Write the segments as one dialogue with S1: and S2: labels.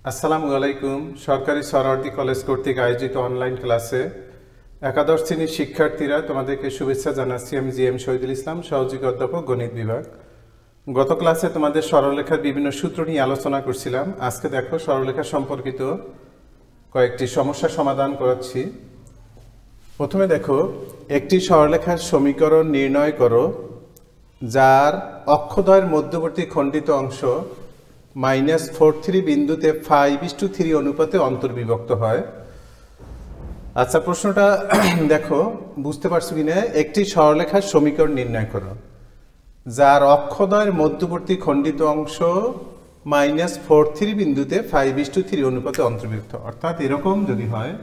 S1: আসসালামু আলাইকুম। সরকারি সরওয়ার্দী কলেজ কর্তৃক আয়োজিত অনলাইন ক্লাসে একাদশ শ্রেণীর শিক্ষার্থীরা তোমাদেরকে শুভেচ্ছা জানাচ্ছি। আমি জি এম শহীদুল ইসলাম, সহযোগী অধ্যাপক, গণিত বিভাগ। গত ক্লাসে তোমাদের সরলরেখার বিভিন্ন সূত্র নিয়ে আলোচনা করছিলাম। আজকে দেখো সরলরেখা সম্পর্কিত কয়েকটি সমস্যা সমাধান করাচ্ছি। প্রথমে দেখো, একটি সরলরেখার সমীকরণ নির্ণয় করো যার অক্ষদ্বয়ের মধ্যবর্তী খণ্ডিত অংশ -43 বিন্দুতে 5:3 অনুপাতে অন্তর্বিভক্ত হয়। আচ্ছা, প্রশ্নটা দেখো, বুঝতে পারছো কিনা? একটি সরলরেখার সমীকরণ নির্ণয় করো যার অক্ষদ্বয়ের মধ্যবর্তী খণ্ডিত অংশ -43 বিন্দুতে 5:3 অনুপাতে অন্তর্বিভক্ত। অর্থাৎ এরকম যদি হয়,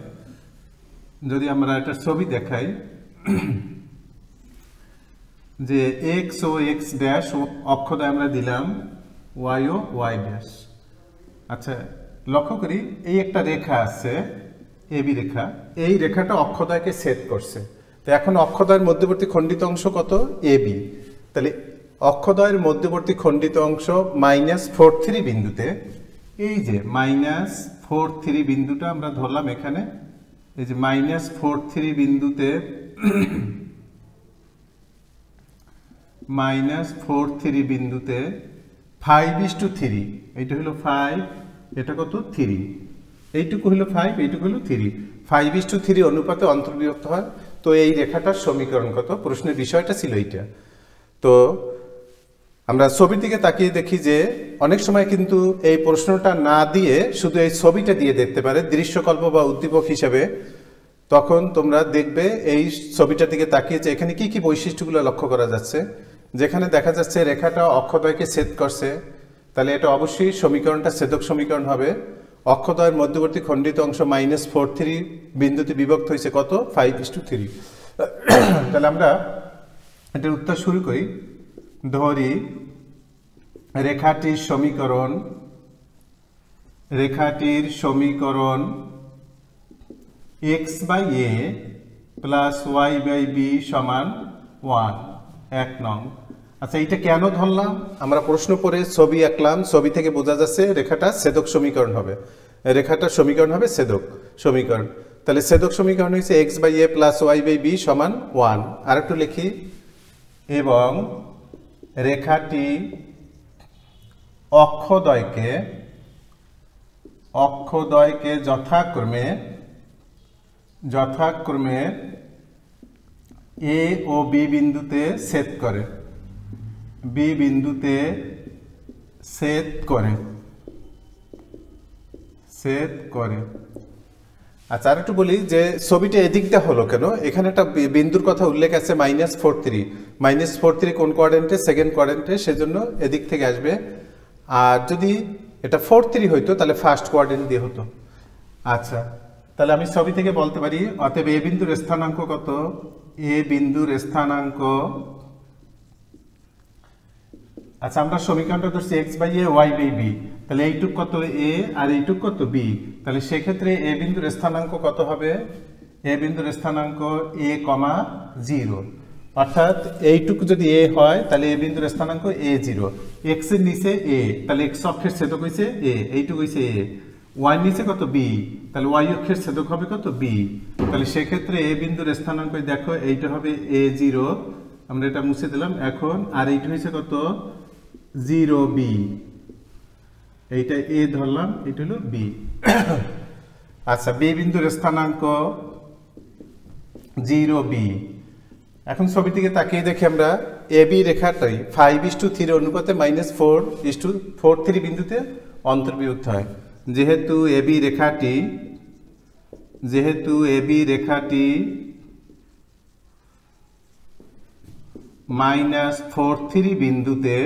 S1: যদি আমরা একটা ছবি দেখাই যে এক্স ও এক্স ড্যাশ অক্ষদ্বয় আমরা দিলাম, ওয়াই ও ওয়াই ড্যাশ। আচ্ছা, লক্ষ্য করি এই একটা রেখা আছে, এবি রেখা। এই রেখাটা অক্ষদ্বয়কে ছেদ করছে। তো এখন অক্ষদ্বয়ের মধ্যবর্তী খণ্ডিত অংশ কত? এবি। তাহলে অক্ষদ্বয়ের মধ্যবর্তী খণ্ডিত অংশ -43 বিন্দুতে, এই যে -43 বিন্দুটা আমরা ধরলাম এখানে, এই যে -43 বিন্দুতে -43 বিন্দুতে 5:3, এইটা হলো 5, এটা কত? 3, এইটুকু হলো 5, এইটুকু হলো 3, 5:3 অনুপাতে অন্তর্বিভক্ত হয়। তো এই রেখাটার সমীকরণ কত? প্রশ্নের বিষয়টা ছিল এইটা। তো আমরা ছবির দিকে তাকিয়ে দেখি যে অনেক সময় কিন্তু এই প্রশ্নটা না দিয়ে শুধু এই ছবিটা দিয়ে দেখতে পারে দৃশ্যকল্প বা উদ্দীপক হিসেবে। তখন তোমরা দেখবে এই ছবিটার দিকে তাকিয়ে যে এখানে কি কি বৈশিষ্ট্যগুলো লক্ষ্য করা যাচ্ছে। যেখানে দেখা যাচ্ছে রেখাটা অক্ষদ্বয়কে ছেদ করছে, তাহলে এটা অবশ্যই সমীকরণটা ছেদক সমীকরণ হবে। অক্ষদ্বয়ের মধ্যবর্তী খণ্ডিত অংশ -43 বিন্দুতে বিভক্ত হয়েছে কত? 5:3। তাহলে আমরা এটার উত্তর শুরু করি। ধরি রেখাটির সমীকরণ x/a + y/b = 1, 1 নং। আচ্ছা, এটা কেন ধরলাম? আমরা প্রশ্ন পড়ে ছবি আঁকলাম, ছবি থেকে বোঝা যাচ্ছে রেখাটা ছেদক সমীকরণ হবে, রেখাটার সমীকরণ হবে ছেদক সমীকরণ। তাহলে ছেদক সমীকরণ হচ্ছে x/a + y/b = 1। আর একটু লিখি, এবং রেখাটি অক্ষদ্বয়কে যথাক্রমে এ ও বি বিন্দুতে ছেদ করে, আচ্ছা, আর একটু বলি যে ছবিটা এদিকটা হলো কেন? এখানে একটা বিন্দুর কথা উল্লেখ আছে -43। -43 কোন কোয়াড্রেন্টে? সেকেন্ড কোয়াড্রেন্টে, সেজন্য এদিক থেকে আসবে। আর যদি এটা 43 হইতো তাহলে ফার্স্ট কোয়াড্রেন্ট দিয়ে হতো। আচ্ছা, তাহলে আমি ছবি থেকে বলতে পারি, অতএব এ বিন্দুর স্থানাঙ্ক কত? এ বিন্দুর স্থানাঙ্ক, আচ্ছা আমরা সমীকরণটা ধরছি x/a y/b, তাহলে এইটুক কত? a, আর এইটুক কত? b। তাহলে সেক্ষেত্রে এ বিন্দুর স্থানাঙ্ক কত হবে? এ বিন্দুর স্থানাঙ্ক a, 0। অর্থাৎ এইটুকু যদি a হয় তাহলে এ বিন্দুর স্থানাঙ্ক a0। x এর নিচে a, তাহলে x অক্ষের ছেদক হইছে a, এইটুকু হইছে a। y এর নিচে কত? b, তাহলে y অক্ষের ছেদক হবে কত? b। তাহলে সেক্ষেত্রে এ বিন্দুর স্থানাঙ্ক দেখো এইটা হবে a0, আমরা এটা মুছে দিলাম এখন। আর এইটা হইছে কত? 0b, এইটা a ধরলাম, এটা হলো b। আচ্ছা, b বিন্দুর স্থানাঙ্ক 0b। এখন ছবি থেকে তাকিয়ে দেখি আমরা ab রেখাটাই 5:3 অনুপাতে -4:43 বিন্দুতে অন্তর্বিভক্ত হয়। যেহেতু ab রেখাটি -43 বিন্দুতে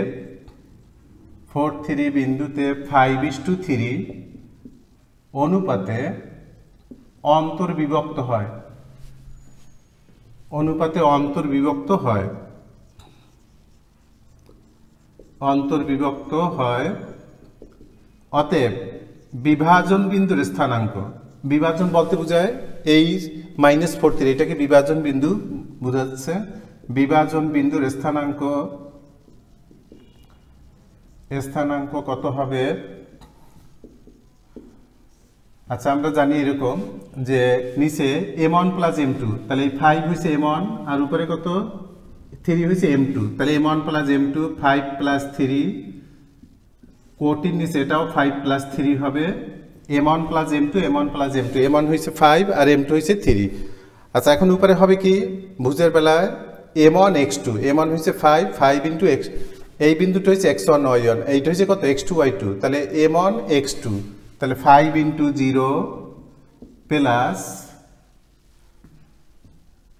S1: 5:3 অনুপাতে অন্তর্বিভক্ত হয়, অতএব বিভাজন বিন্দুর স্থানাঙ্ক, বিভাজন বলতে বোঝায় এই -43, এটাকে বিভাজন বিন্দু বোঝাচ্ছে। বিভাজন বিন্দুর স্থানাঙ্ক কত হবে? আচ্ছা আমরা জানি এরকম যে নিচে m1 প্লাস m2, তাহলে এই 5 হয়েছে m1 আর উপরে কত 3 হয়েছে m2, তাহলে m1 প্লাস m2 5 প্লাস 3, কোটির নিচে এটাও 5 প্লাস 3 হবে, m1 plus m2 m1 plus m2, m1 হয়েছে 5 আর m2 হয়েছে 3। আচ্ছা এখন উপরে হবে কি ভুজের বেলায় m1 x2, m1 হয়েছে 5 5 ইন্টু x, এই বিন্দুটা হচ্ছে x1 y1, এইটা হচ্ছে কত x2 y2, তাহলে m1 x2, তাহলে 5 into 0 plus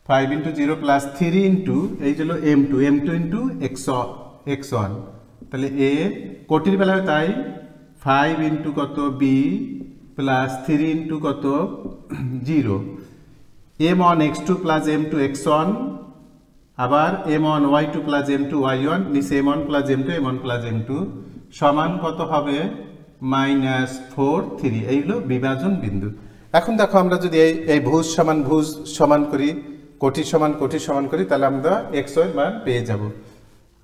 S1: 5 into 0 plus 3 into এই হলো m2 ইন্টু x1, তাহলে a কোটির বেলায় তাই 5 ইন্টু কত b প্লাস 3 ইন্টু কত 0, m1 x2 plus m2 x1, আবার m1 y2 plus m2 y1, নিচে m1 plus m2 m1 plus m2 সমান কত হবে -4 3, এই হলো বিভাজন বিন্দু। এখন দেখো আমরা যদি এই ভুজ সমান করি, কোটি সমান করি, তাহলে আমরা x এর মান পেয়ে যাব।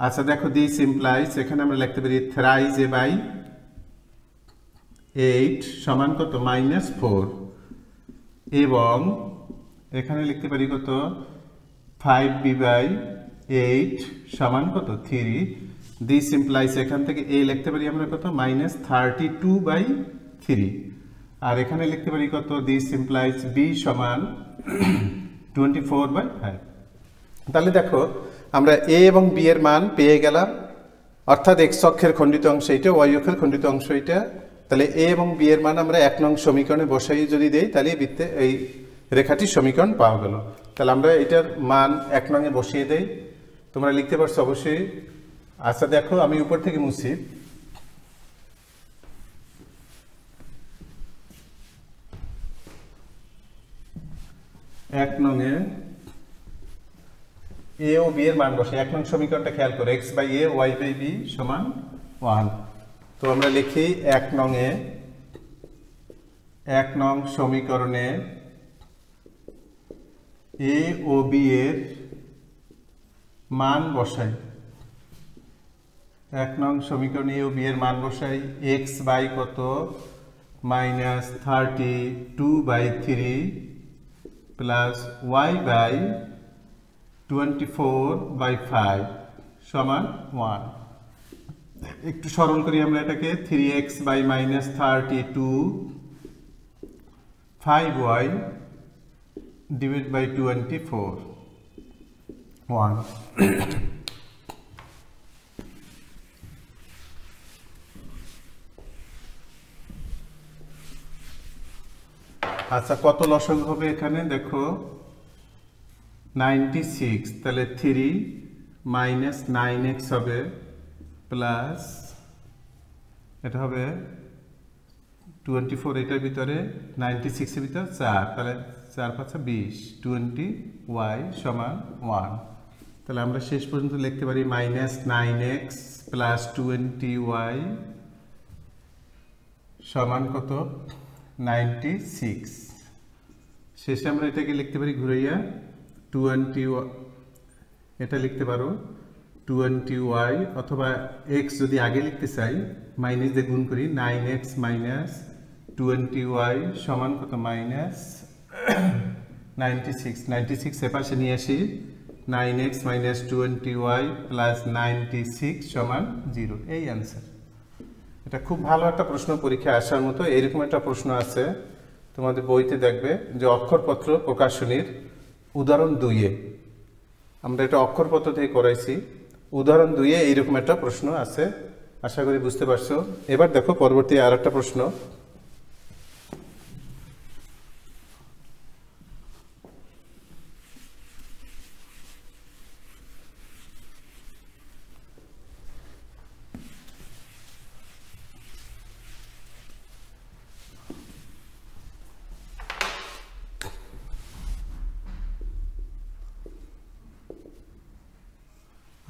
S1: আচ্ছা দেখো দিস ইমপ্লাইজ, এখানে আমরা লিখতে পারি থ্রাইজ a বাই 8 সমান কত -4, এবং এখানে লিখতে পারি কত 5b বাই 8 সমান কত 3, দিস ইমপ্লাইজ এখান থেকে a লিখতে পারি আমরা কত -32 বাই 3, আর এখানে লিখতে পারি কত দিস ইমপ্লাইজ b সমান 24 বাই 5। তাহলে দেখো আমরা a এবং b এর মান পেয়ে গেলাম, অর্থাৎ x অক্ষের খণ্ডিত অংশ এইটা, y অক্ষের খণ্ডিত অংশ এইটা, তাহলে a এবং b এর মান আমরা 1 নং সমীকরণে বসাই যদি দেই তাহলে বৃত্তে এই রেখাটির সমীকরণ পাওয়া গেল। তাহলে আমরা এটার মান 1 নং এ বসিয়ে দেই, তোমরা লিখতে পারছো অবশ্যই। আচ্ছা দেখো আমি উপর থেকে মুছি, এক নং এ a ও b এর মান বসে 1 নং সমীকরণটা খেয়াল করো, x by a y by b সমান 1। তো আমরা লিখি 1 নং সমীকরণে a ও b এর মান বসাই, 1 নং সমীকরণে a ও b এর মান বসাই, x বাই কত -32 by 3 plus y by 24 by 5 সমান 1। একটু সরল করি আমরা এটাকে, 3x by -32 5y divide by 24 1। আচ্ছা কত লসাগু হবে এখানে দেখো 96, তাহলে 3 মাইনাস 9x হবে প্লাস এটা হবে 24, এটার ভিতরে 96 এর ভিতরে 4, তাহলে 4 5 20, 20y সমান 1। তাহলে আমরা শেষ পর্যন্ত লিখতে পারি -9x প্লাস 20y সমান কত 96। শেষে আমরা এটাকে লিখতে পারি ঘুরাইয়া 20, এটা লিখতে পারো 20y, অথবা x যদি আগে লিখতে চাই মাইনাস দিয়ে গুণ করি, 9x মাইনাস 20y সমান কত -96 এপাশে নিয়ে আসি, 9x মাইনাস 20y প্লাস 96 সমান 0, এই অ্যান্সার। এটা খুব ভালো একটা প্রশ্ন, পরীক্ষায় আসার মতো। এরকম একটা প্রশ্ন আছে তোমাদের বইতে, দেখবে যে অক্ষরপত্র প্রকাশনীর উদাহরণ 2-এ, আমরা এটা অক্ষরপত্র থেকে করাইছি, উদাহরণ 2-এ এইরকম একটা প্রশ্ন আছে, আশা করি বুঝতে পারছো। এবার দেখো পরবর্তী আর একটা প্রশ্ন,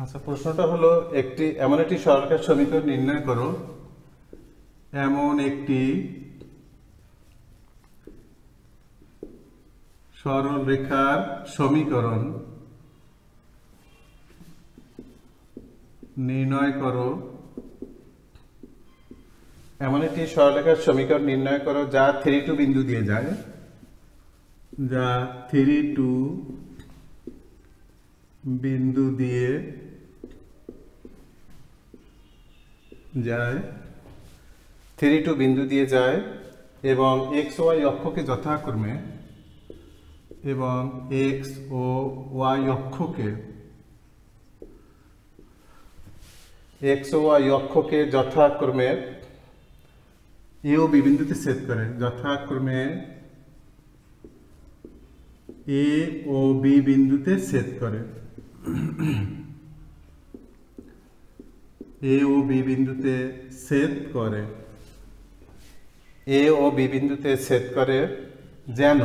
S1: আচ্ছা প্রশ্নটা হলো এমন একটি সরলরেখার সমীকরণ নির্ণয় করো, এমন একটি সরলরেখার সমীকরণ নির্ণয় করো এমন একটি সরলরেখার সমীকরণ নির্ণয় করো যা 3 2 বিন্দু দিয়ে যায়, যা 3 2 বিন্দু দিয়ে যায়, 3 2 বিন্দু দিয়ে যায় এবং x ও y অক্ষকে যথাক্রমে এ ও বি বিন্দুতে ছেদ করে, যথাক্রমে এ ও বি বিন্দুতে ছেদ করে, এ ও বি বিন্দুতে ছেদ করে, এ ও বি বিন্দুতে ছেদ করে যেন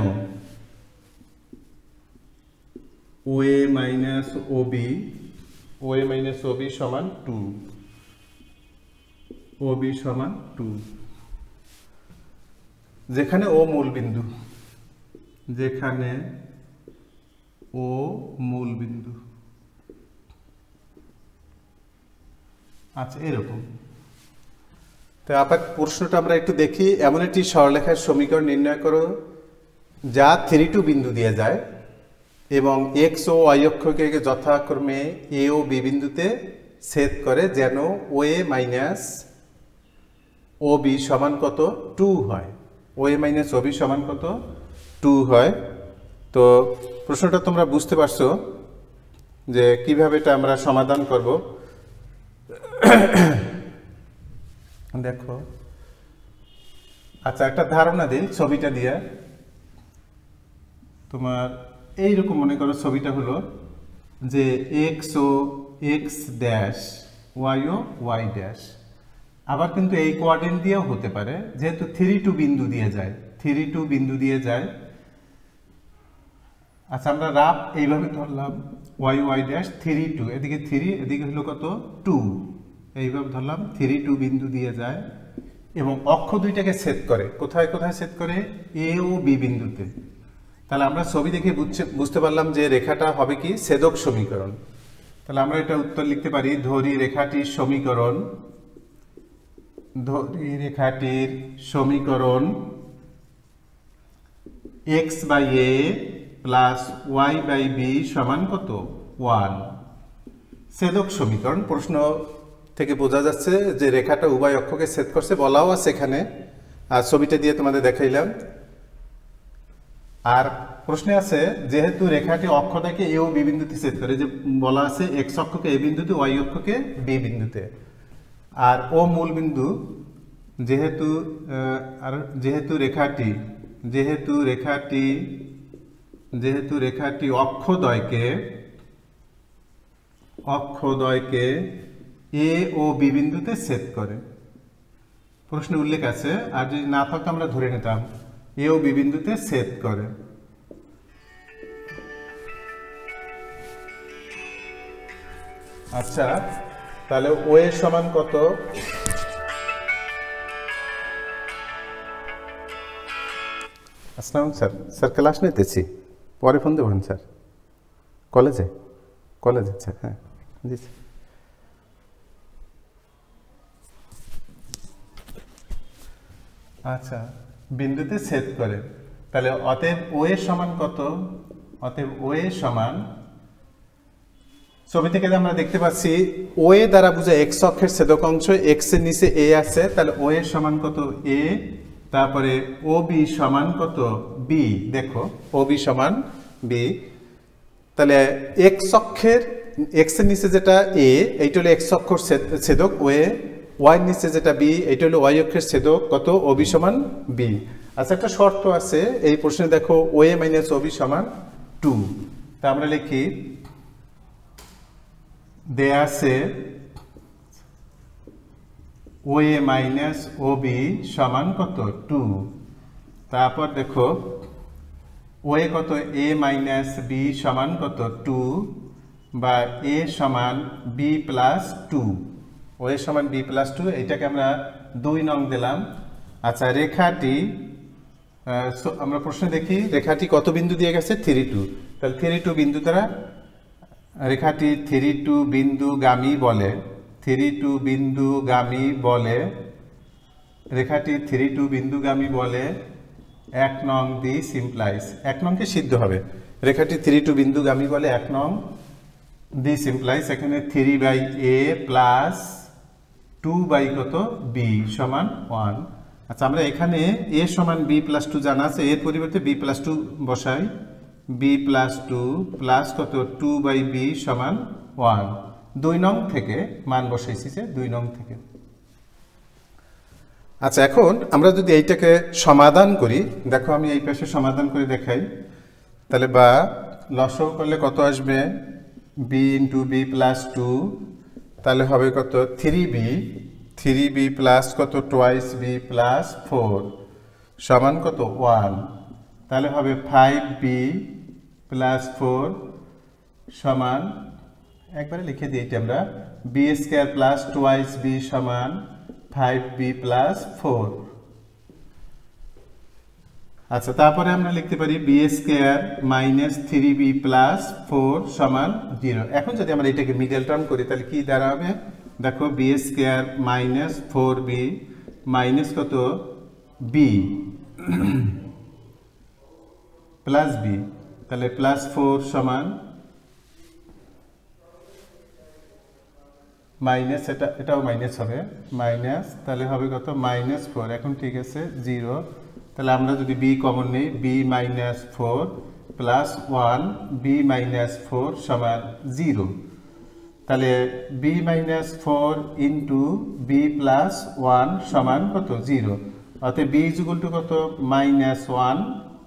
S1: ও এ মাইনাস ও বি সমান 2, ও বি সমান 2, যেখানে ও মূল বিন্দু, যেখানে ও মূল বিন্দু। আচ্ছা, এরকম। তো আপাত প্রশ্নটা আমরা একটু দেখি। এমন একটি সরলরেখার সমীকরণ নির্ণয় করো যা 3 2 বিন্দু দিয়ে যায় এবং x ও y অক্ষকে যথাক্রমে এ ও বি বিন্দুতে ছেদ করে যেন ও এ মাইনাস ও বি সমান কত 2 হয়, ও এ মাইনাস ও বি সমান কত 2 হয়। তো প্রশ্নটা তোমরা বুঝতে পারছো যে কিভাবে এটা আমরা সমাধান করব। দেখো, আচ্ছা, একটা ধারণা দিই ছবিটা দিয়ে। তোমার এইরকম মনে করো ছবিটা হলো যে এক্স ও এক্স ড্যাশ, ওয়াই ও ওয়াই ড্যাশ। আবার কিন্তু এই কোঅর্ডিনেট দিয়েও হতে পারে, যেহেতু 3 2 বিন্দু দিয়ে যায়, 3 2 বিন্দু দিয়ে যায়। আচ্ছা, আমরা রাফ এইভাবে ধরলাম ওয়াই ওয়াই ড্যাশ 3 2, এদিকে 3, এদিকে হলো কত 2, এইভাবে ধরলাম 3 2 বিন্দু দিয়ে যায় এবং অক্ষ দুইটাকে ছেদ করে। কোথায় কোথায় ছেদ করে? এ ও বি বিন্দুতে। তাহলে আমরা ছবি দেখে বুঝতে পারলাম যে রেখাটা হবে কি ছেদক সমীকরণ। তাহলে আমরা এটা উত্তর লিখতে পারি, ধরি রেখাটির সমীকরণ x by A plus Y by B সমান কত 1। ছেদক সমীকরণ। প্রশ্ন থেকে বোঝা যাচ্ছে যে রেখাটা উভয় অক্ষকে ছেদ করছে, বলাও আছে এখানে, আর ছবিটা দিয়ে তোমাদের দেখাইলাম। আর প্রশ্নে আছে যেহেতু রেখাটি অক্ষটাকে এ ও বি বিন্দুতে ছেদ করে, যে বলা আছে এক্স অক্ষকে এ বিন্দুতে, ওয়াই অক্ষকে বি বিন্দুতে, আর ও মূল বিন্দু, যেহেতু রেখাটি অক্ষদ্বয়কে এ ও বি বিন্দুতে ছেদ করে। প্রশ্নে উল্লেখ আছে, আর যদি না থাকতো আমরা ধরে নিতাম এ ও বি বিন্দুতে ছেদ করে। আচ্ছা, তাহলে ও এর সমান কত? আসসালাম স্যার ক্লাস নিতেছি, পরে ফোন দেবেন স্যার। কলেজে স্যার? হ্যাঁ, জি স্যার। আচ্ছা, বিন্দুতে ছেদ করে। তাহলে অতএব ও এর সমান কত? অতএব ও এর সমান, ছবি থেকে আমরা দেখতে পাচ্ছি ও এ দ্বারা বোঝায় এক্স অক্ষের ছেদক অংশ, এক্স এর নিচে এ আছে, তাহলে ও এর সমান কত এ, তারপরে ও বি সমান কত বি। দেখো, ও বি সমান বি। তাহলে এক্স অক্ষের, এক্স এর নিচে যেটা এ, এইটা হলো এক্স অক্ষর ছেদক ও এ, ওয়াই এর নিচে যেটা বি, এইটা হলো ওয়াই অক্ষের ছেদক কত ও বি সমান বি। আচ্ছা, একটা শর্ত আছে এই প্রশ্নে, দেখো ও এ মাইনাস ও বি সমান 2। তা আমরা লিখি, দেয়া আছে ও এ মাইনাস ও বি সমান কত 2। তারপর দেখো ও এ কত, এ মাইনাস বি সমান কত 2, বা এ সমান বি প্লাস 2, ও এ সমান বি প্লাস 2, এইটাকে আমরা 2 নং দিলাম। আচ্ছা, রেখাটি, আমরা প্রশ্নে দেখি রেখাটি কত বিন্দু দিয়ে গেছে 3 2। তাহলে 3 2 বিন্দু দ্বারা রেখাটি 3 2 বিন্দুগামী বলে, 3 2 বিন্দুগামী বলে রেখাটি 3 2 বিন্দুগামী বলে 1 নং দিস ইমপ্লাইজ, 1 নংকে সিদ্ধ হবে। রেখাটি 3 2 বিন্দুগামী বলে 1 নং দিস ইমপ্লাইজ এখানে 3/a প্লাস 2 কত b সমান 1। আচ্ছা, আমরা এখানে a সমান b প্লাস 2 জানা আছে, এর পরিবর্তে b প্লাস 2 বসাই। b প্লাস 2 প্লাস কত 2/b সমান 1। 2 নং থেকে মান বসাইছি, যে 2 নং থেকে। আচ্ছা, এখন আমরা যদি এইটাকে সমাধান করি, দেখো আমি এই পাশে সমাধান করে দেখাই। তাহলে বা লসাগু করলে কত আসবে, b ইন্টু b প্লাস 2, তাহলে হবে কত 3b প্লাস কত টোয়াইস b প্লাস 4 সমান কত 1। তাহলে হবে 5b প্লাস 4 সমান, একবারে লিখে দিই এটা আমরা, b square plus twice b সমান 5b প্লাস 4। আচ্ছা, তারপরে আমরা লিখতে পারি b square minus 3b plus 4 সমান 0। এখন যদি আমরা এটাকে মিডল টার্ম করি তাহলে কি দাঁড়াবে, দেখো b square minus 4b minus কত b প্লাস b, তাহলে প্লাস 4 সমান মাইনাস, এটাও মাইনাস হবে, মাইনাস, তাহলে হবে কত -4। এখন ঠিক আছে 0, তাহলে আমরা যদি b কমন নেই, b minus 4 plus 1 b minus 4 সমান 0। তাহলে b minus 4 into b plus 1 সমান কত 0, অর্থাৎ b ইজ ইকুয়াল টু কত -1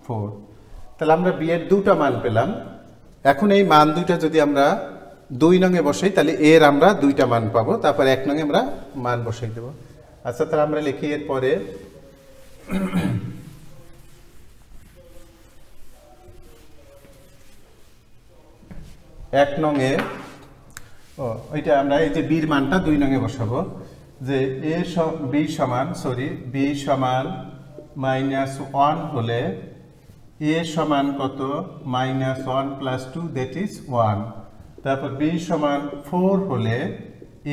S1: 4। তাহলে আমরা b এর দুটো মান পেলাম। এখন এই মান দুইটা যদি আমরা 2 নংয়ে বসাই তাহলে এর আমরা দুইটা মান পাবো, তারপর 1 নংয়ে আমরা মান বসাই দেব। আচ্ছা, তাহলে আমরা লিখি এর পরে 1 নংয়ে, ওইটা আমরা এই যে b এর মানটা 2 নংয়ে বসাবো, যে b সমান -1 হলে a সমান কত -1 প্লাস 2 দ্যাট ইজ 1। তারপর b সমান 4 হলে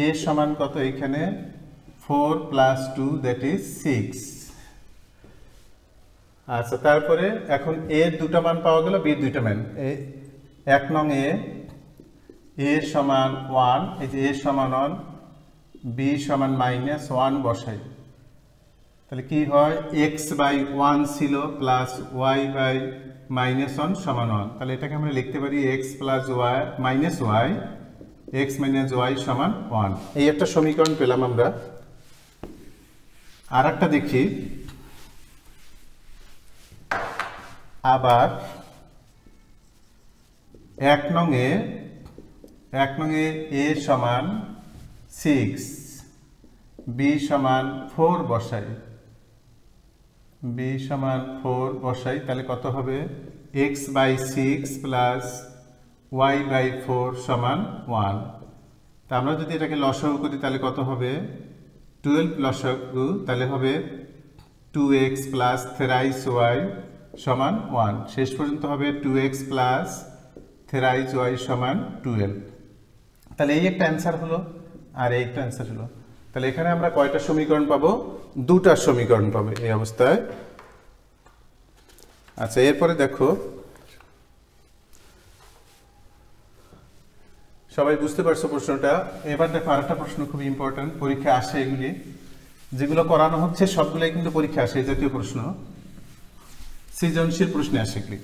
S1: a সমান কত, এখানে 4 প্লাস 2 দ্যাট ইজ 6। আচ্ছা, তারপরে এখন a এর দুটো মান পাওয়া গেল, b এর দুটো মান। 1 নং a সমান 1, এই যে a সমান 1, b সমান -1 বসাই, তাহলে কি হয় x/1 ছিল প্লাস y/-1 সমান 1। তাহলে এটাকে আমরা লিখতে পারি x plus y minus y, x minus y সমান 1। এই একটা সমীকরণ পেলাম আমরা। আর একটা দেখি, আবার 1 নংয়ে a সমান 6 b সমান 4 বসাই, b সমান 4 বসাই, তাহলে কত হবে x/6 প্লাস y/4 সমান 1। তা আমরা যদি এটাকে লসাগু করি তাহলে কত হবে 12 লসাগু, তাহলে হবে 2x প্লাস থ্রাইস y সমান 1। শেষ পর্যন্ত হবে 2x প্লাস থ্রাইস y সমান 12। তাহলে এই একটা অ্যান্সার হলো, আর এই একটা অ্যান্সার হলো। তাহলে এখানে আমরা কয়টা সমীকরণ পাবো, দুটা সমীকরণ পাবো এই অবস্থায়। আচ্ছা, এরপরে দেখো, সবাই বুঝতে পারছো প্রশ্নটা। এবার দেখো আরেকটা প্রশ্ন খুব ইম্পর্টেন্ট, পরীক্ষা আসে, এগুলি যেগুলো করানো হচ্ছে সবগুলোই কিন্তু পরীক্ষা আসে, এই জাতীয় প্রশ্ন, সৃজনশীল প্রশ্নে আসে এগুলি।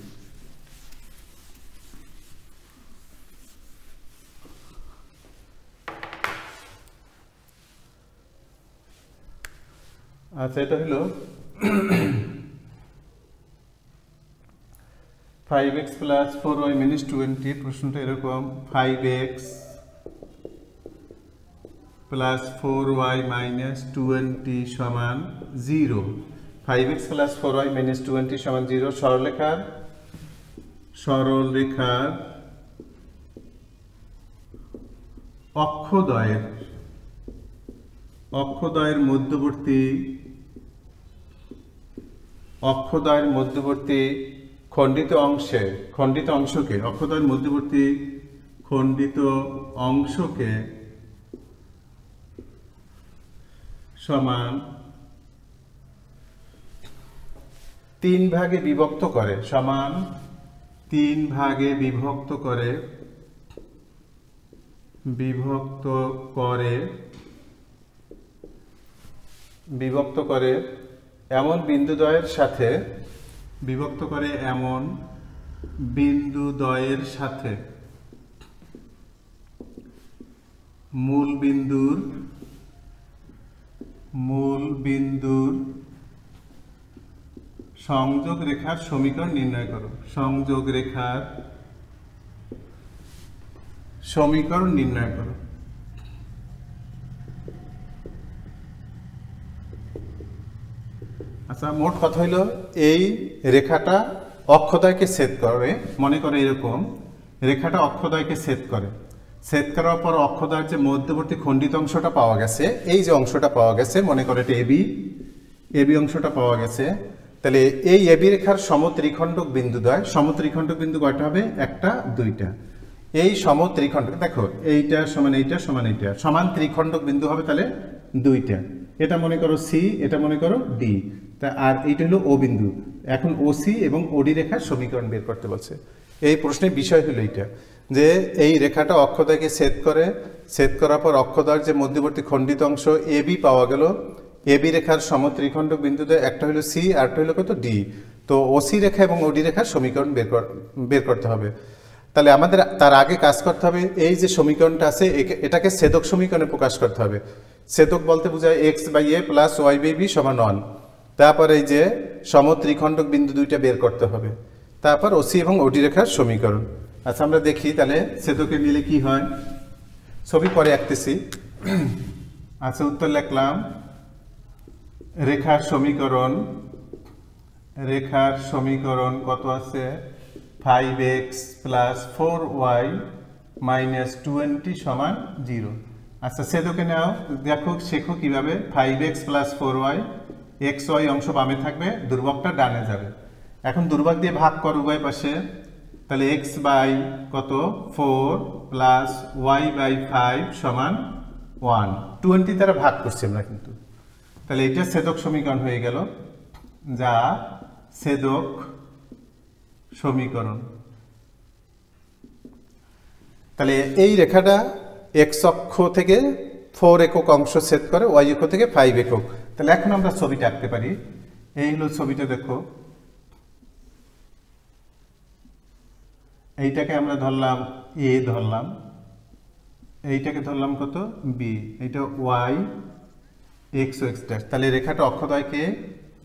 S1: আচ্ছা, এটা হলো 5x প্লাস 4y মাইনাস 20। প্রশ্নটা এরকম, 5x প্লাস 4y মাইনাস 20 সমান 0। 5x প্লাস 4y মাইনাস 20 সমান 0। সরলরেখার অক্ষদ্বয়ের মধ্যবর্তী খণ্ডিত অংশকে সমান 3 ভাগে বিভক্ত করে সমান 3 ভাগে বিভক্ত করে এমন বিন্দুদ্বয়ের সাথে মূল বিন্দুর সংযোগ রেখার সমীকরণ নির্ণয় করো। সংযোগ রেখার সমীকরণ নির্ণয় করো। আচ্ছা, মোট কথা হইলো এই রেখাটা অক্ষদ্বয়কে ছেদ করে। মনে করে এরকম রেখাটা অক্ষদ্বয়কে ছেদ করার পর অক্ষদ্বয়ের যে মধ্যবর্তী খণ্ডিত অংশটা পাওয়া গেছে, এই যে অংশটা পাওয়া গেছে, মনে করে এটা এবি অংশটা পাওয়া গেছে। তাহলে এই এবি রেখার সমত্রিখণ্ডক বিন্দুদ্বয়, সমত্রিখণ্ডক বিন্দু কয়টা হবে? একটা, দুইটা। এই সমত্রিখণ্ডক দেখো, এইটা সমান এইটা সমান এইটা, সমান ত্রিখণ্ডক বিন্দু হবে তাহলে দুইটা। এটা মনে করো সি, এটা মনে করো ডি, তা আর এইটা হলো ও বিন্দু। এখন ওসি এবং ওডি রেখার সমীকরণ বের করতে বলছে। এই প্রশ্নের বিষয় হলো এইটা, যে এই রেখাটা অক্ষদ্বয়কে ছেদ করার পর অক্ষদ্বয়ের যে মধ্যবর্তী খণ্ডিত অংশ এবি পাওয়া গেল। এবি রেখার সমত্রিখণ্ডক বিন্দুতে একটা হলো সি, আরটা হলো কত? ডি। তো ওসি রেখা এবং ওডি রেখার সমীকরণ বের করতে হবে। তাহলে আমাদের তার আগে কাজ করতে হবে, এই যে সমীকরণটা আছে এটাকে ছেদক সমীকরণে প্রকাশ করতে হবে। ছেদক বলতে বোঝায় x/a + y/b = 1। তারপর এই যে সমত্রিখণ্ডক বিন্দু দুইটা বের করতে হবে, তারপর ওসি এবং ওডি রেখার সমীকরণ। আচ্ছা, আমরা দেখি তাহলে ছেদকে নিলে কি হয়। ছবি পরে আঁকতেছি। আচ্ছা, উত্তর লিখলাম। রেখার সমীকরণ কত আছে? 5x + 4y - 20 = 0। আচ্ছা, ছেদকে নাও, দেখো শেখো কিভাবে। 5x + 4y, xy অংশ বামে থাকবে, দুর্বকটা ডানে যাবে। এখন দুর্বক দিয়ে ভাগ করো উভয় পাশে। তাহলে x বাই কত? 4 + y/5 = 1। 20 দ্বারা ভাগ করছি আমরা কিন্তু। তাহলে এটা ছেদক সমীকরণ হয়ে গেল, যা ছেদক সমীকরণ। তাহলে এই রেখাটা x অক্ষ থেকে 4 একক অংশ ছেদ করে, y অক্ষ থেকে 5 একক। তাহলে এখন আমরা ছবিটা আঁকতে পারি। এই হলো ছবিটা, দেখো এইটাকে আমরা ধরলাম a, ধরলাম এইটাকে ধরলাম কত? b, এইটা y, x ও x'। তাহলে রেখাটা অক্ষদ্বয়কে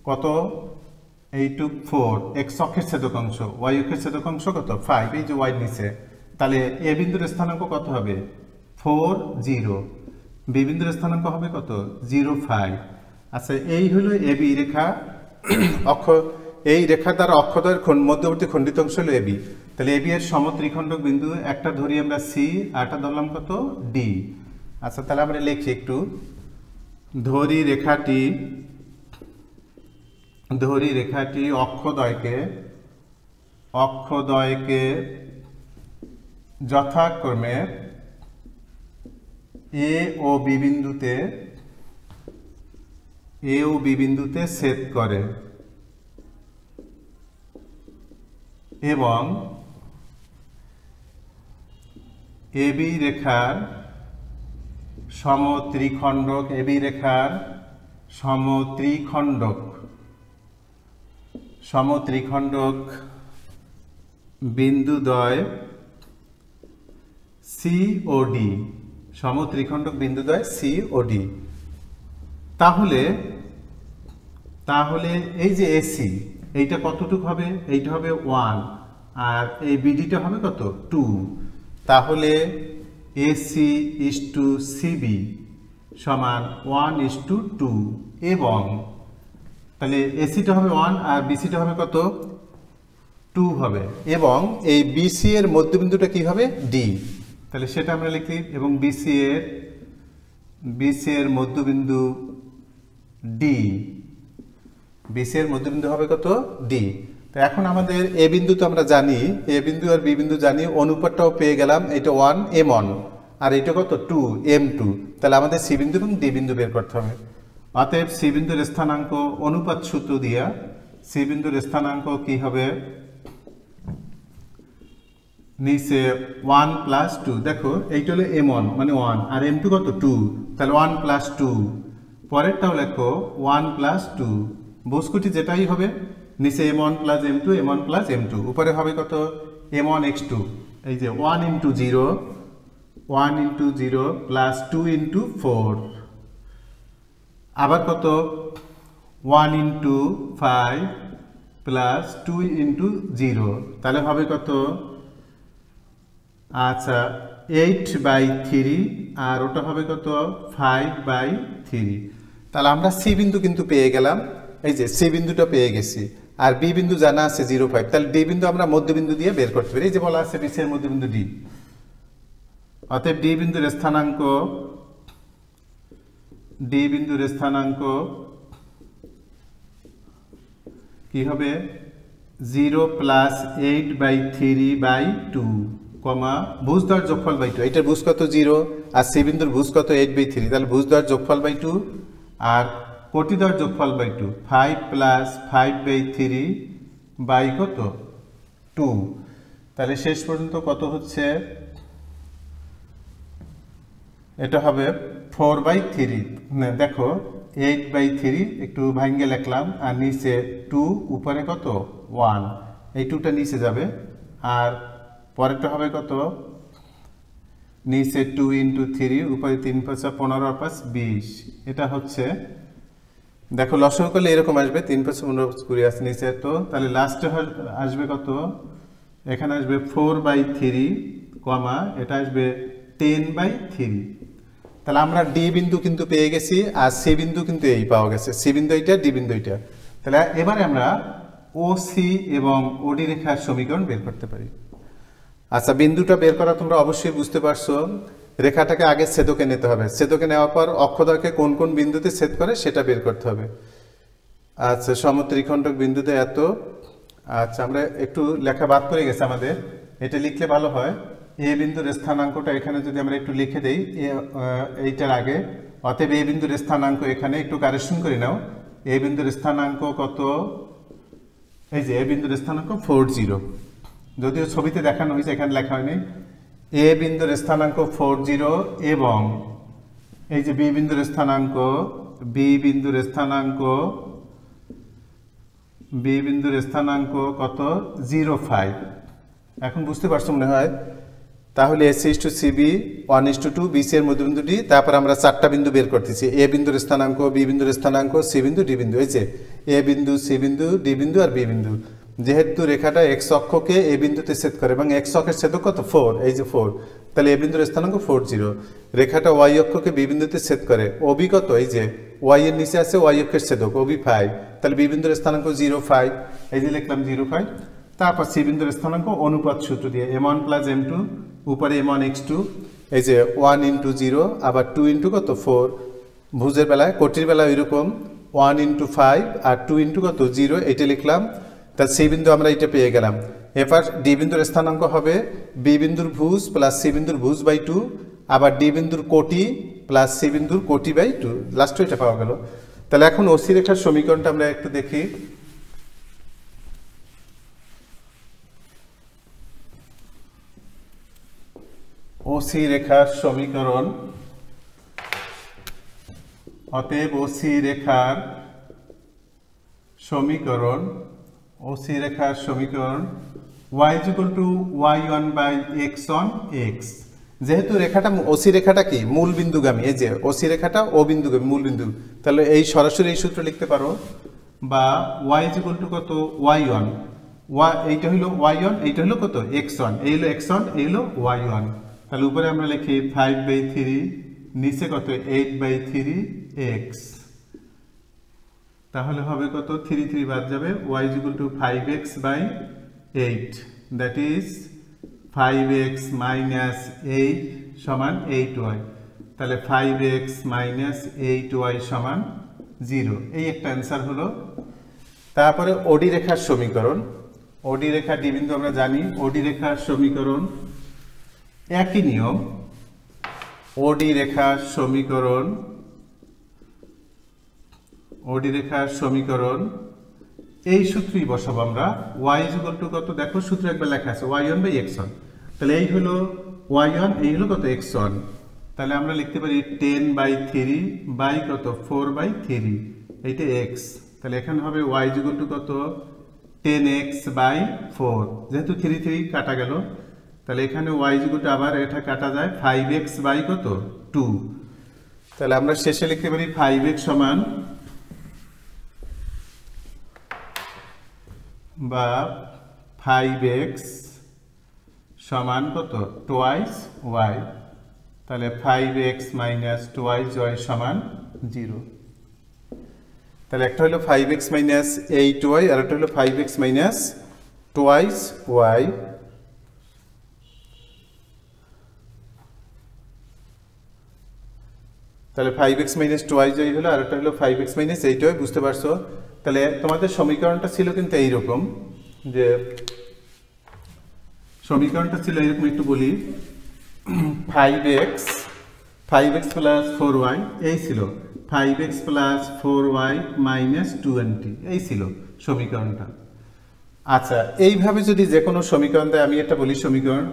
S1: কত? এইটুক 4, x অক্ষের ছেদক অংশ, y অক্ষের ছেদক অংশ কত? 5, এই যে y নিচে। তাহলে a বিন্দুর স্থানাঙ্ক কত হবে? 4, 0। b বিন্দুর স্থানাঙ্ক হবে কত? 0, 5। আচ্ছা, এই হলো ab রেখা। এই রেখা দ্বারা অক্ষদ্বয়ের মধ্যবর্তী খণ্ডিত অংশ হলো ab। তাহলে ab এর সমত্রিখণ্ডক বিন্দু একটা ধরি আমরা c, আরটা ধরলাম কত? d। আচ্ছা, তাহলে আমরা লিখি একটু। ধরি রেখাটি অক্ষদ্বয়কে যথাক্রমে a ও b বিন্দুতে ছেদ করে এবং ab রেখার সমত্রিখণ্ডক বিন্দুদ্বয় C ও D, সমত্রিখণ্ডক বিন্দুদ্বয় C ও D। তাহলে এই যে AC, এইটা কতটুকু হবে? এইটা হবে 1, আর এই BDটা হবে কত? 2। তাহলে AC is to CB সমান 1:2, এবং তাহলে এসিটা হবে 1 আর বিসিটা হবে কত? 2 হবে, এবং এই বিসি এর মধ্যবিন্দুটা কি হবে? ডি। তাহলে সেটা আমরা লিখি, এবং বিসি এর মধ্যবিন্দু ডি, বিসি এর মধ্যবিন্দু হবে কত? ডি। তো এখন আমাদের এ বিন্দু তো আমরা জানি, এ বিন্দু আর বি বিন্দু জানি, অনুপাতটাও পেয়ে গেলাম। এটা 1 m1 আর এটা কত? 2 m2। তাহলে আমাদের সি বিন্দু এবং ডি বিন্দু বের করতে হবে। অতএব সি বিন্দুর স্থানাঙ্ক অনুপাত সূত্র দিয়া সি বিন্দুর স্থানাঙ্ক কি হবে, নিচে 1 প্লাস 2, দেখো এইটা হলো m1 মানে 1 আর m2 কত 2, তাহলে 1 প্লাস 2, পরেরটাও লেখো 1 প্লাস 2, বস্তুটি যেটাই হবে নিচে m1 plus m2 m1 plus m2, উপরে হবে কত m1 x2, এই যে 1 ইন্টু 0 1 ইন্টু 0 প্লাস 2 ইন্টু 4, আবার কত 1 ইন্টু 5 প্লাস 2 ইন্টু 0, তাহলে হবে কত, আচ্ছা 8/3, আর ওটা হবে কত 5/3। তাহলে আমরা সি বিন্দু কিন্তু পেয়ে গেলাম, এই যে সি বিন্দুটা পেয়ে গেছি, আর বি বিন্দু জানা আছে 0.5, তাহলে ডি বিন্দু আমরা মধ্যবিন্দু দিয়ে বের করতে পারি, এই যে বলা আছে বিসি এর মধ্যবিন্দু ডি। অতএব ডি বিন্দুর স্থানাঙ্ক কি হবে 0 প্লাস 8/3/2, ভুজ দেওয়ার যোগফল বাই 2, এটার ভুজ কত 0 আর সি বিন্দুর ভুজ কত 8/3, তাহলে ভুজ দেওয়ার যোগফল বাই 2 আর কোটি দেওয়ার যোগফল বাই 2, 5 প্লাস 5/3 বাই কত 2, তাহলে শেষ পর্যন্ত কত হচ্ছে, এটা হবে 4/3, দেখো 8/3 একটু ভাঙ্গে লিখলাম, আর নিচে 2 উপরে কত 1, এই 2টা নিচে যাবে, আর পরেরটা হবে কত নিচে 2 ইন্টু 3 উপরে 3 × 5 = 15 আর 5 20, এটা হচ্ছে দেখো লসাগু করলে এরকম আসবে 3 × 5 = 15 20 আছে নিচে, তো তাহলে লাস্টে আসবে কত, এখানে আসবে 4/3, এটা আসবে 10/3। তাহলে আমরা ডি বিন্দু কিন্তু পেয়ে গেছি, আর সি বিন্দু কিন্তু এই পাওয়া গেছে, সি বিন্দু এইটা ডি বিন্দু এইটা। তাহলে এবারে আমরা ও সি এবং ওডি রেখার সমীকরণ বের করতে পারি। আচ্ছা, বিন্দুটা বের করা তোমরা অবশ্যই বুঝতে পারছো, রেখাটাকে আগে ছেদকে নিতে হবে, ছেদকে নেওয়ার পর অক্ষদ্বয়কে কোন কোন বিন্দুতে ছেদ করে সেটা বের করতে হবে। আচ্ছা, সমত্রিখণ্ডক বিন্দুতে এত, আচ্ছা আমরা একটু লেখা বাদ পড়ে গেছে আমাদের, এটা লিখলে ভালো হয়। এ বিন্দুর স্থানাঙ্কটা এখানে যদি আমরা একটু লিখে দেই এইটার আগে, অতএব এ বিন্দুর স্থানাঙ্ক এখানে একটু কারেকশন করে নাও, এ বিন্দুর স্থানাঙ্ক কত, এই যে এ বিন্দুর স্থানাঙ্ক 40, যদিও ছবিতে দেখানো হয়েছে এখানে লেখা হয়নি। এ বিন্দুর স্থানাঙ্ক 40 এবং এই যে বি বিন্দুর স্থানাঙ্ক কত 0.5। এখন বুঝতে পারছো মনে হয়, তাহলে AC/CB 1:2 BC এর মধ্যবিন্দু ডি, তারপর আমরা চারটা বিন্দু বের করতেছি, এ বিন্দুর স্থানাঙ্ক, বি বিন্দুর স্থানাঙ্ক, সি বিন্দু, ডি বিন্দু। এই যে এ বিন্দু, সি বিন্দু, ডি বিন্দু আর বি বিন্দু, যেহেতু রেখাটা এক্স অক্ষকে এ বিন্দুতে ছেদ করে এবং এক্স অক্ষের ছেদক কত 4, এই যে 4, তাহলে এ বিন্দুর স্থানাঙ্ক 40। রেখাটা ওয়াই অক্ষকে বি বিন্দুতে ছেদ করে, ওবি কত, এই যে ওয়াই এর নিচে আছে ওয়াই অক্ষের ছেদক ওবি 5, তাহলে বি বিন্দুর স্থানাঙ্ক 0.5, এই যে লিখলাম 0.5। তারপর সি বিন্দুর স্থানাঙ্ক অনুপাত সূত্র দিয়ে m1 + m2 উপরে m1 x2, এই যে 1 × 0 আবার 2 × কত 4, ভুজের বেলায় কোটির বেলায় এরকম 1 × 5 আর 2 × কত 0, এটা লিখলাম। তাহলে সি বিন্দু আমরা এটা পেয়ে গেলাম। এবার ডি বিন্দুর স্থানাঙ্ক হবে বি বিন্দুর ভুজ প্লাস সি বিন্দুর ভুজ বাই 2, আবার ডি বিন্দুর কোটি প্লাস সি বিন্দুর কোটি বাই 2, লাস্টে এটা পাওয়া গেল। তাহলে এখন ওসি রেখার সমীকরণটা আমরা একটু দেখি। ওসি রেখার সমীকরণ, অতএব ওসি রেখার সমীকরণ y = y1/x on x। যেহেতু রেখাটা ওসি রেখাটা কি মূল বিন্দুগামী, এই যে ওসি রেখাটা ও বিন্দুগামী মূল বিন্দু, তাহলে এই সরাসরি এই সূত্র লিখতে পারো, বা y = কত y1, এইটা হলো y1, এইটা হলো কত x1, এই হলো x1, এই হলো y1। তাহলে উপরে আমরা লিখি 5/3, নিচে কত 8/3x, তাহলে হবে কত 3 3 বাদ যাবে, y = 5x/8, that is 5x - 8 = 8y, তাহলে 5x - 8y = 0, এই একটা অ্যান্সার হলো। তারপরে ওডি রেখার সমীকরণ, ওডি রেখা ডি বিন্দু আমরা জানি, ওডি রেখার সমীকরণ একই নিয়ম। ওডি রেখার সমীকরণ এই সূত্রই বসাবো আমরা। y ইকুয়াল টু কত, দেখো সূত্র একবার লেখা আছে y1 বাই x1। তাহলে এই হলো y1, এই হলো কত x1। তাহলে আমরা লিখতে পারি 10/3 বাই কত 4/3, এইটা x। তাহলে এখানে হবে y ইকুয়াল টু কত 10x/4, যেহেতু 3 3 কাটা গেল, তাহলে এখানে y ইকুয়াল টু আবার এটা কাটা যায় 5x বাই কত 2। তাহলে আমরা শেষে লিখতে পারি 5x সমান বা 5x সমান কত টুয়াইস y। তাহলে 5x মাইনাস টুয়াইস y সমান 0। তাহলে একটা হলো 5x মাইনাস 8y আর একটা হলো 5x মাইনাস টুয়াইস y। তাহলে 5x মাইনাস টুয়াইস y হলো, আর একটা হলো 5x মাইনাস 8y। বুঝতে পারছো? তাহলে তোমাদের সমীকরণটা ছিল কিন্তু এইরকম, যে সমীকরণটা ছিল এরকম, একটু বলি 5x প্লাস 4y এই ছিল, 5x প্লাস 4y মাইনাস 20 এই ছিল সমীকরণটা। আচ্ছা, এইভাবে যদি যে কোনো সমীকরণ দেয়, আমি একটা বলি সমীকরণ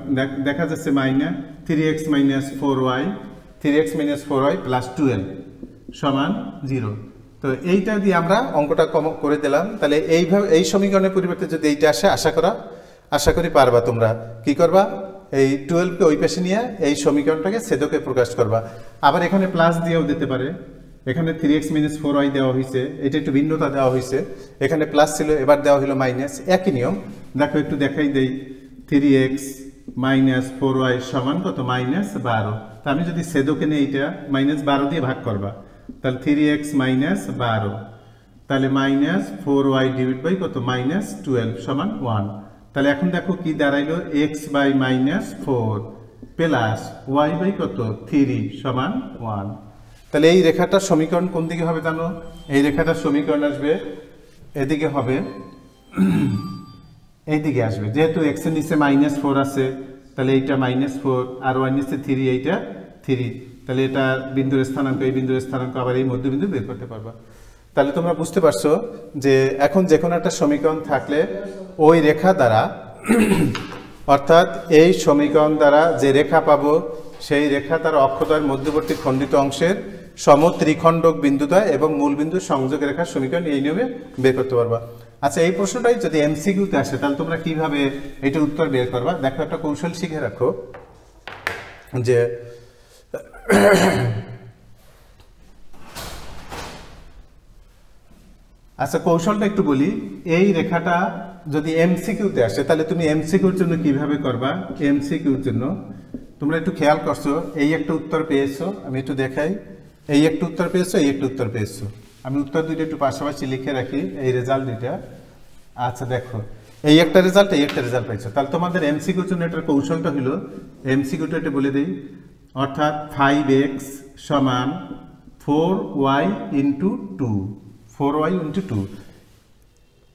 S1: দেখা যাচ্ছে minus 3x minus 4y plus 12 সমান 0। তো এইটা দিয়ে আমরা অঙ্কটা করে দিলাম। তাহলে এইভাবে এই সমীকরণের পরিবর্তে যদি এইটা আসে, আশা করি পারবা তোমরা। কি করবা, এই 12কে ওই পাশে নিয়ে এই সমীকরণটাকে ছেদকে প্রকাশ করবা। আবার এখানে প্লাস দিয়েও দিতে পারে, এখানে 3x মাইনাস 4y দেওয়া হয়েছে, এটা একটু ভিন্নতা দেওয়া হয়েছে, এখানে প্লাস ছিল এবার দেওয়া হলো মাইনাস, একই নিয়ম। দেখো একটু দেখাই দেই, 3x মাইনাস 4y সমান কত মাইনাস 12। তা আমি যদি ছেদকে নিয়ে এইটা মাইনাস 12 দিয়ে ভাগ করবা, তাহলে 3x মাইনাস 12, তাহলে মাইনাস 4y ডিভাইড বাই কত মাইনাস 12 সমান 1। তাহলে এখন দেখো কি দাঁড়াইলো, x by minus 4 plus y by কত 3 সমান 1। তাহলে এই রেখাটার সমীকরণ কোন দিকে হবে জানো? এই রেখাটার সমীকরণ আসবে এদিকে হবে, এইদিকে আসবে। যেহেতু x এর নিচে মাইনাস 4 আছে, তাহলে এইটা মাইনাস 4 আর y নিচে 3, এইটা 3। তাহলে এটা বিন্দুর স্থানাঙ্ক, এই বিন্দুর স্থানাঙ্ক আবার এই মধ্যবিন্দু বের করতে পারবা। তাহলে তোমরা বুঝতে পারছো যে এখন যে কোনো একটা সমীকরণ থাকলে ওই রেখা দ্বারা, অর্থাৎ এই সমীকরণ দ্বারা যে রেখা পাবো, সেই রেখা তার অক্ষদ্বয়ের মধ্যবর্তী খণ্ডিত অংশের সমত্রিখণ্ডক বিন্দুদ্বয় এবং মূল বিন্দুর সংযোগ রেখার সমীকরণ এই নিয়মে বের করতে পারবা। আচ্ছা, এই প্রশ্নটাই যদি এমসিকিউতে আসে, তাহলে তোমরা কিভাবে এটা উত্তর বের করবা? দেখো, একটা কৌশল শিখে রাখো, যে আচ্ছা কৌশলটা একটু বলি। এই রেখাটা যদি এমসিকিউতে আসে, তাহলে তুমি এমসিকিউর জন্য কিভাবে করবা? এমসিকিউর জন্য তোমরা একটু খেয়াল করছো, এই একটা উত্তর পেয়েছো, আমি একটু দেখাই, এই একটা উত্তর পেয়েছো, এই একটা উত্তর পেয়েছো। আমি উত্তর দুইটা একটু পাশাপাশি লিখে রাখি, এই রেজাল্ট দুইটা। আচ্ছা দেখো, এই একটা রেজাল্ট, এই একটা রেজাল্ট পাইছো। তাহলে তোমাদের এমসিকিউর জন্য এটার কৌশলটা হলো, এমসিকিউটা এটা বলে দিই, অর্থাৎ 5x সমান 4y into 2, 4y into 2,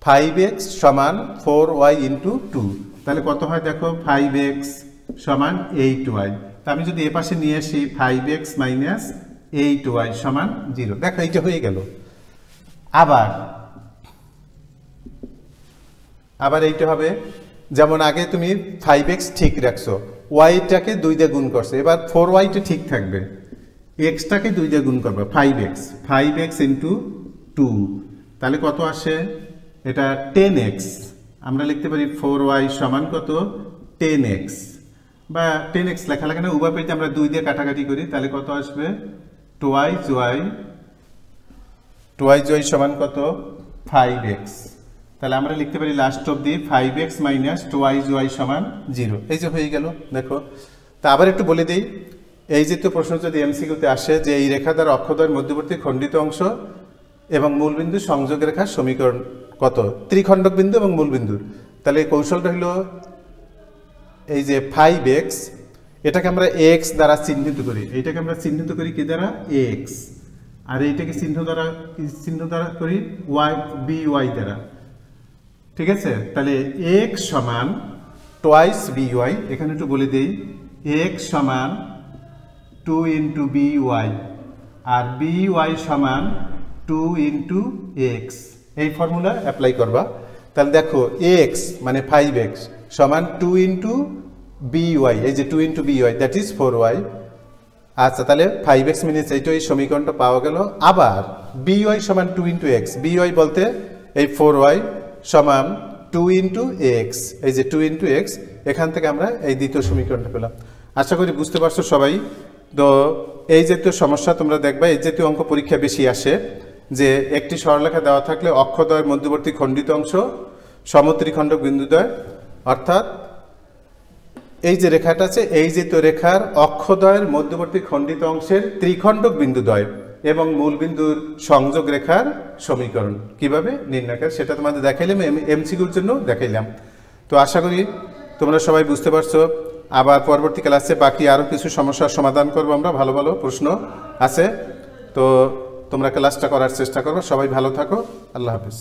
S1: 5x সমান 4y ইন্টু 2। তাহলে কত হয় দেখো, 5x সমান 8y। তা আমি যদি এ পাশে নিয়ে আসি 5x মাইনাস 8y সমান 0, দেখো এইটা হয়ে গেল। আবার এইটা হবে, যেমন আগে তুমি 5x ঠিক রাখছো, ওয়াইটাকে 2 দিয়ে গুণ করছো, এবার 4yটা ঠিক থাকবে, এক্সটাকে 2 দিয়ে গুণ করবে, 5x ইন্টু 2, তাহলে কত আসে? এটা 10x। আমরা লিখতে পারি 4y সমান কত 10x, বা 10x লেখা লাগে না, উভয় পেজে আমরা 2 দিয়ে কাটাকাটি করি, তাহলে কত আসবে 2y সমান কত 5x। তাহলে আমরা লিখতে পারি লাস্ট অবধি 5x মাইনাস 2y সমান 0, এই যে হয়ে গেল। দেখো, তা আবার একটু বলে দিই, এই যে তো প্রশ্ন যদি এমসিকিউতে আসে যে এই রেখা দ্বারা অক্ষদ্বয়ের মধ্যবর্তী খণ্ডিত অংশ এবং মূলবিন্দু সংযোগ রেখার সমীকরণ কত, ত্রিখণ্ডক বিন্দু এবং মূলবিন্দুর, তাহলে এই কৌশলটা হলো এই যে 5x, এটাকে আমরা x দ্বারা চিহ্নিত করি, এইটাকে আমরা চিহ্নিত করি কি দ্বারা, x, আর এইটাকে চিহ্ন দ্বারা করি by দ্বারা, ঠিক আছে? তাহলে x সমান টুয়াইস by, এখানে একটু বলে দেই, x সমান 2 ইন্টু by, আর by সমান 2 ইন্টু x, এই ফর্মুলা অ্যাপ্লাই করবা। তাহলে দেখো ax মানে 5x সমান 2 ইন্টু by, এই যে 2 into by that is 4y। আচ্ছা, তাহলে 5x মিনিটস এইটা এই সমীকরণটা পাওয়া গেল। আবার by সমান 2 ইন্টু এক্স, by বলতে এই 4y সমান 2 ইন্টু এক্স, এই যে 2 ইন্টু এক্স, এখান থেকে আমরা এই দ্বিতীয় সমীকরণটা পেলাম। আশা করি বুঝতে পারছো সবাই। তো এই জাতীয় সমস্যা তোমরা দেখবা, এই জাতীয় অঙ্ক পরীক্ষা বেশি আসে, যে একটি সরলরেখা দেওয়া থাকলে অক্ষদ্বয়ের মধ্যবর্তী খণ্ডিত অংশ সমত্রিখণ্ডক বিন্দুদ্বয়, অর্থাৎ এই যে রেখাটা আছে এই জাতীয় রেখার অক্ষদ্বয়ের মধ্যবর্তী খণ্ডিত অংশের ত্রিখণ্ডক বিন্দুদ্বয় এবং মূল বিন্দুর সংযোগ রেখার সমীকরণ কিভাবে নির্ণয় করে সেটা তোমাদের দেখাইলাম, এমসিকিউর জন্য দেখাইলাম। তো আশা করি তোমরা সবাই বুঝতে পারছো। আবার পরবর্তী ক্লাসে বাকি আরও কিছু সমস্যার সমাধান করবো আমরা, ভালো ভালো প্রশ্ন আছে। তো তোমরা ক্লাসটা করার চেষ্টা করো। সবাই ভালো থাকো, আল্লাহ হাফিজ।